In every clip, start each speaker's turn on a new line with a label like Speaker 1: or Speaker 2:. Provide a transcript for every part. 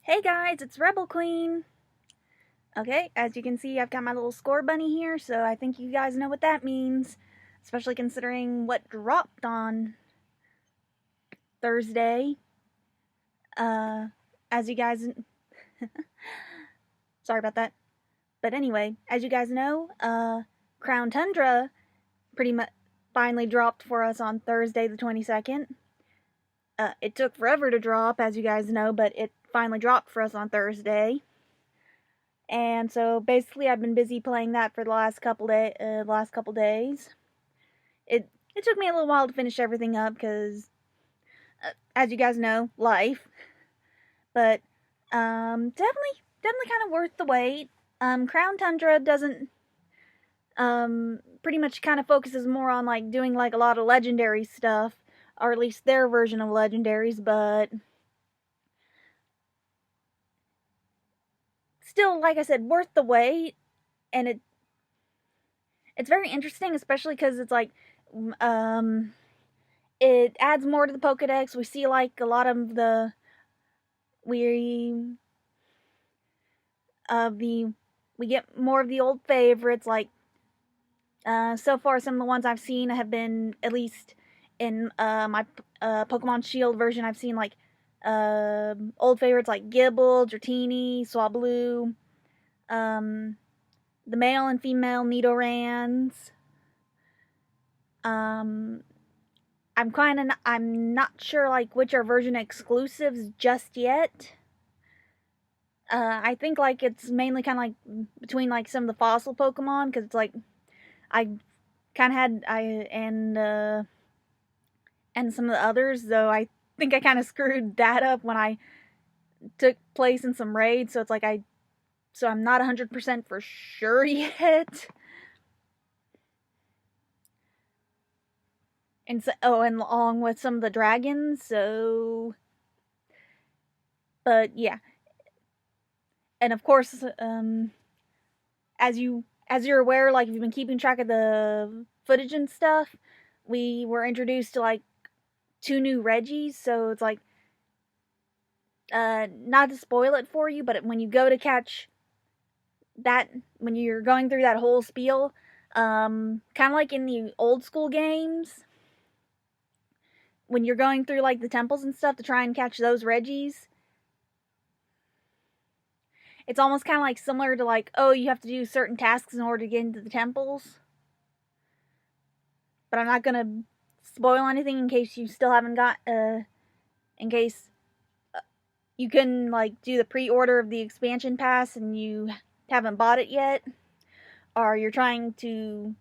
Speaker 1: Hey guys, it's RebelQueen. Okay, as you can see, I've got my little score bunny here, so I think you guys know what that means, especially considering what dropped on Thursday. As you guys, sorry about that. But anyway, as you guys know, Crown Tundra pretty much finally dropped for us on Thursday the 22nd. It took forever to drop, as you guys know, but it finally dropped for us on Thursday. And so basically, I've been busy playing that for the last couple days. It took me a little while to finish everything up because, as you guys know, life. But definitely kind of worth the wait. Crown Tundra doesn't pretty much kind of focuses more on like doing like a lot of legendary stuff, or at least their version of legendaries, but still, like I said, worth the wait. And it's very interesting, especially because it's like it adds more to the Pokedex. We see like a lot of the we get more of the old favorites. Like so far, some of the ones I've seen have been, at least in my Pokemon Shield version, I've seen like old favorites like Gible, Dratini, Swablu, the male and female Nidorans. I'm not sure like which are version exclusives just yet. I think like it's mainly kind of like between like some of the fossil Pokemon, because it's like I kind of had and some of the others, though I think I kind of screwed that up when I took place in some raids, so it's like I'm not 100% for sure yet. And so, and along with some of the dragons, so, but yeah. And of course, as you're aware, like if you've been keeping track of the footage and stuff, we were introduced to like 2 new Reggies, so it's like, not to spoil it for you, but when you go to catch that, when you're going through that whole spiel, kind of like in the old school games, when you're going through like the temples and stuff to try and catch those Reggies, it's almost kind of like similar to like, oh, you have to do certain tasks in order to get into the temples. But I'm not gonna spoil anything in case you still haven't got, in case you couldn't like do the pre-order of the expansion pass and you haven't bought it yet, or you're trying to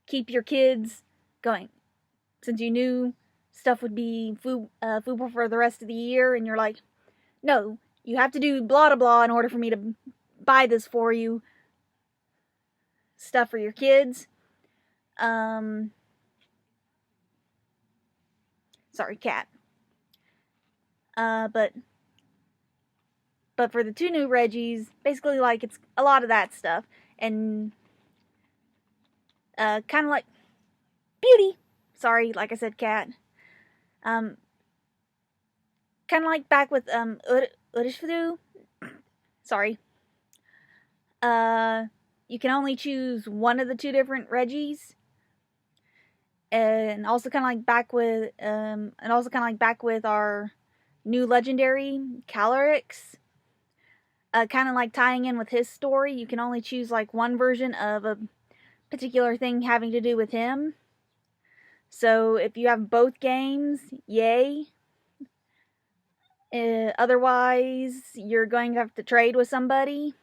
Speaker 1: keep your kids going, since you knew stuff would be Fubo for the rest of the year, and you're like, no, you have to do blah blah blah in order for me to buy this for you. Stuff for your kids. Sorry, cat. But for the 2 new Reggies, basically like it's a lot of that stuff, and kind of like Beauty. Sorry, like I said, cat. Kind of like back with Urishfudu. Sorry. You can only choose one of the 2 different Reggies, and also kind of like back with our new legendary Calyrex. Kind of like tying in with his story, you can only choose like one version of a particular thing having to do with him. So if you have both games, yay. Otherwise, you're going to have to trade with somebody.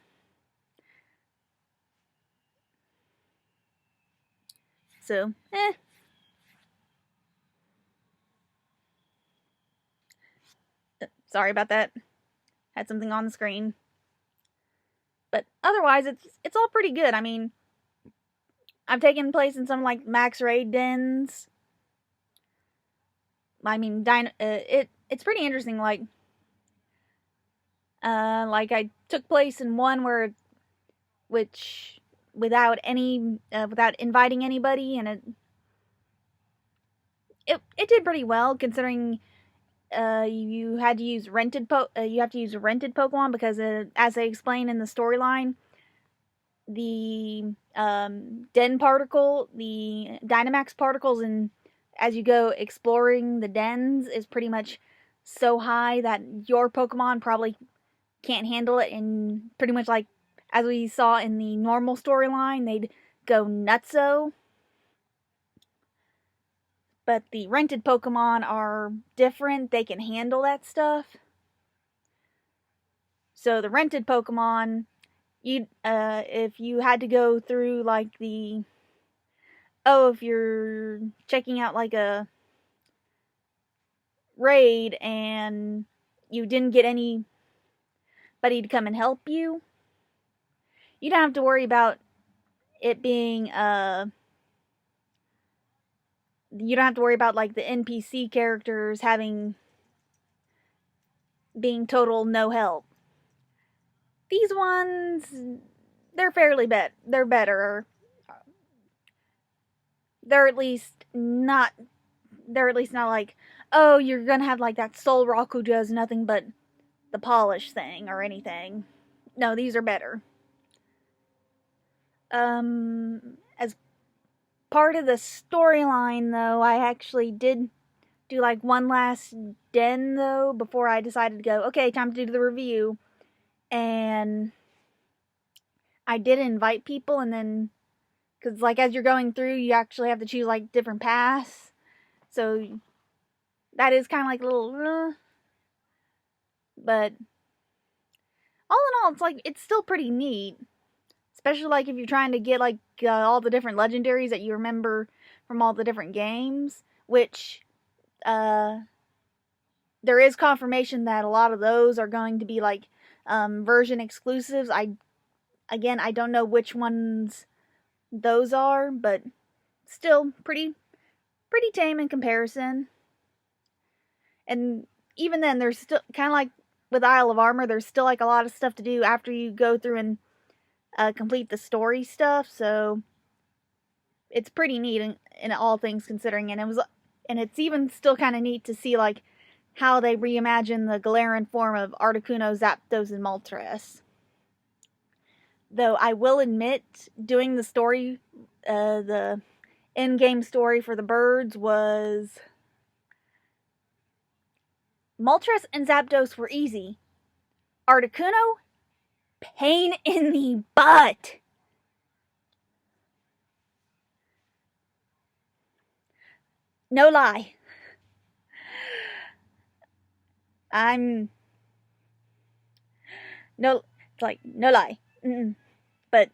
Speaker 1: So, Sorry about that. Had something on the screen. But otherwise, it's all pretty good. I mean, I've taken place in some like max raid dens. I mean, it's pretty interesting. Like I took place in one which without inviting anybody, and it did pretty well considering you had to use you have to use rented Pokemon because, as they explain in the storyline, the the Dynamax particles, and as you go exploring the dens, is pretty much so high that your Pokemon probably can't handle it, and pretty much like as we saw in the normal storyline, they'd go nutso. But the rented Pokemon are different. They can handle that stuff. So the rented Pokemon, if you had to go through like if you're checking out like a raid and you didn't get anybody to come and help you, you don't have to worry about it being you don't have to worry about like the NPC characters being total no help. These ones, they're they're better. They're at least not like, oh, you're gonna have like that Solrock who does nothing but the polish thing or anything. No, these are better. As part of the storyline, though, I actually did do like one last den, though, before I decided to go, okay, time to do the review. And I did invite people, and then, because like as you're going through, you actually have to choose like different paths. So that is kind of like a little, but all in all, it's like, it's still pretty neat. Especially like if you're trying to get like all the different legendaries that you remember from all the different games, which there is confirmation that a lot of those are going to be like version exclusives. I don't know which ones those are, but still pretty tame in comparison. And even then, there's still kind of like with Isle of Armor, there's still like a lot of stuff to do after you go through and complete the story stuff, so it's pretty neat in all things considering. And it's even still kind of neat to see like how they reimagine the Galarian form of Articuno, Zapdos, and Moltres. Though I will admit, doing the story, the in-game story for the birds was, Moltres and Zapdos were easy. Articuno, pain in the butt. No lie. No lie. But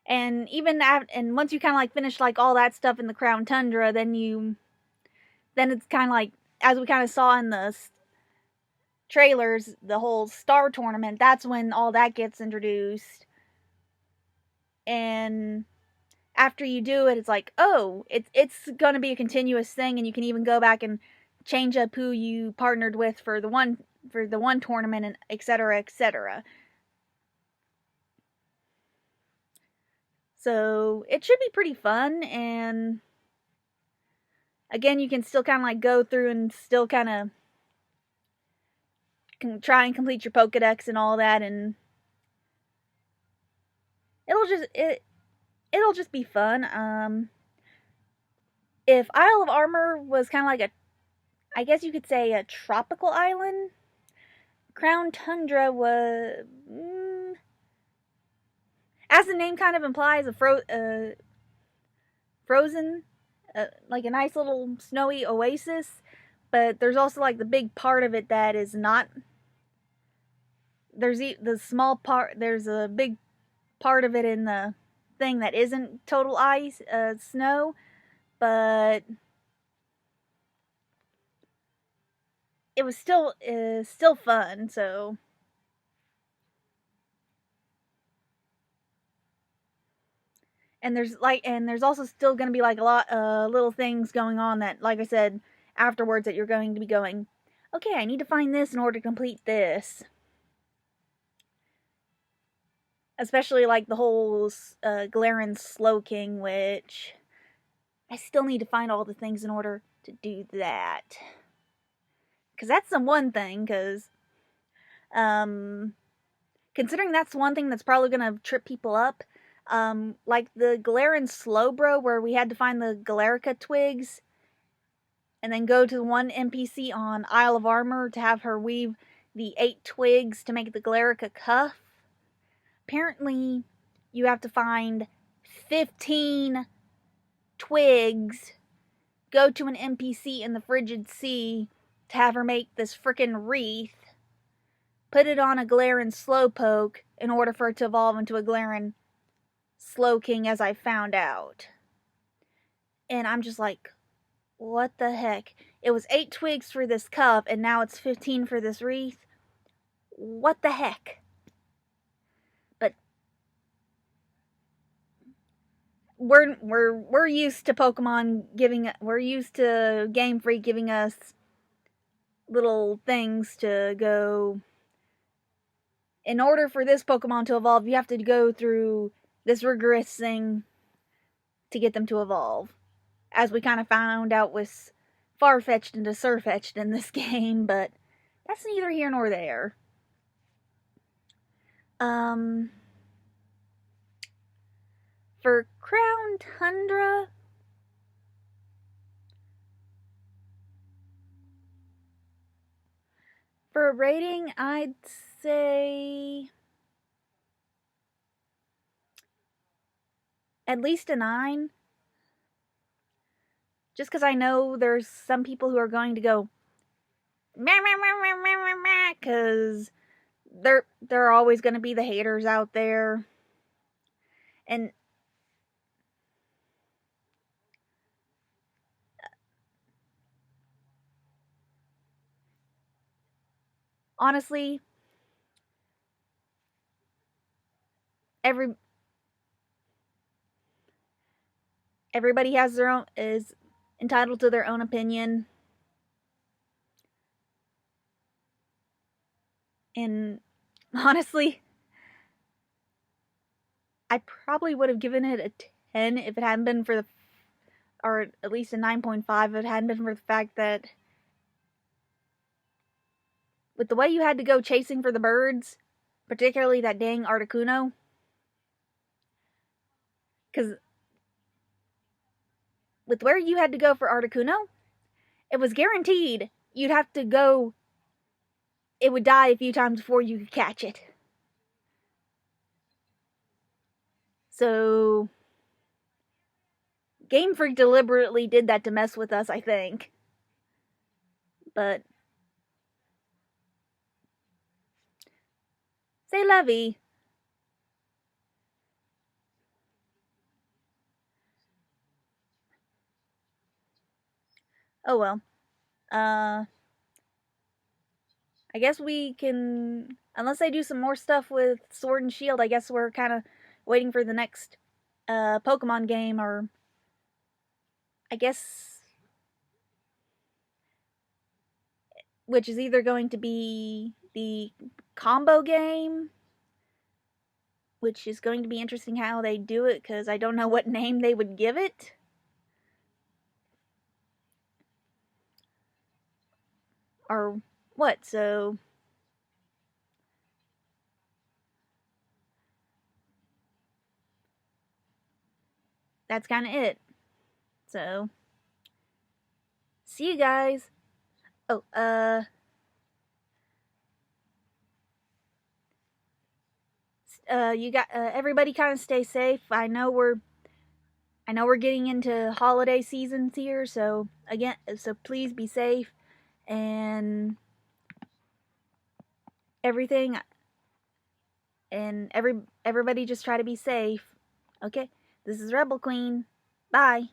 Speaker 1: and even and once you kind of like finish like all that stuff in the Crown Tundra, then it's kind of like, as we kind of saw in the trailers, the whole Star Tournament, that's when all that gets introduced. And after you do it, it's like, oh, it's going to be a continuous thing, and you can even go back and change up who you partnered with for the one tournament, and etc. etc. So it should be pretty fun, and again, you can still kind of like go through and still kind of try and complete your Pokedex and all that, and it'll just be fun. If Isle of Armor was kind of like I guess you could say a tropical island, Crown Tundra was, as the name kind of implies, a frozen, like a nice little snowy oasis. But there's also like the big part of it that is not. There's the small part. There's a big part of it in the thing that isn't total ice, snow, but it was still fun. So, and there's also still going to be like a lot of little things going on that, like I said, afterwards, that you're going to be going, okay, I need to find this in order to complete this. Especially like the whole Galarian Slowking, which I still need to find all the things in order to do that. Because that's the one thing, because considering that's one thing that's probably going to trip people up, like the Galarian Slowbro, where we had to find the Galarica twigs, and then go to the one NPC on Isle of Armor to have her weave the 8 twigs to make the Galarica cuff. Apparently, you have to find 15 twigs, go to an NPC in the Frigid Sea to have her make this frickin' wreath, put it on a Galarian Slowpoke in order for it to evolve into a Galarian Slowking, as I found out. And I'm just like, what the heck? It was 8 twigs for this cup, and now it's 15 for this wreath? What the heck? But we're used to Pokemon we're used to Game Freak giving us little things to go. In order for this Pokemon to evolve, you have to go through this rigorous thing to get them to evolve. As we kind of found out with Farfetch'd and Surfetch'd in this game, but that's neither here nor there. For Crown Tundra, for a rating, I'd say at least a 9. Just because I know there's some people who are going to go because there are always going to be the haters out there. And honestly, everybody has their own, is entitled to their own opinion. And honestly, I probably would have given it a 10 if it hadn't been for the, or at least a 9.5 if it hadn't been for the fact that with the way you had to go chasing for the birds, particularly that dang Articuno, because with where you had to go for Articuno, it was guaranteed you'd have to go, it would die a few times before you could catch it. So, Game Freak deliberately did that to mess with us, I think. But, c'est la vie. Oh well. I guess we can, unless they do some more stuff with Sword and Shield, I guess we're kind of waiting for the next Pokemon game, or I guess, which is either going to be the combo game, which is going to be interesting how they do it, because I don't know what name they would give it. Or what, so that's kind of it. So, see you guys. Oh, you got everybody kind of stay safe. I know we're getting into holiday seasons here, so please be safe and everything, and everybody just try to be safe. Okay, this is RebelQueen. Bye.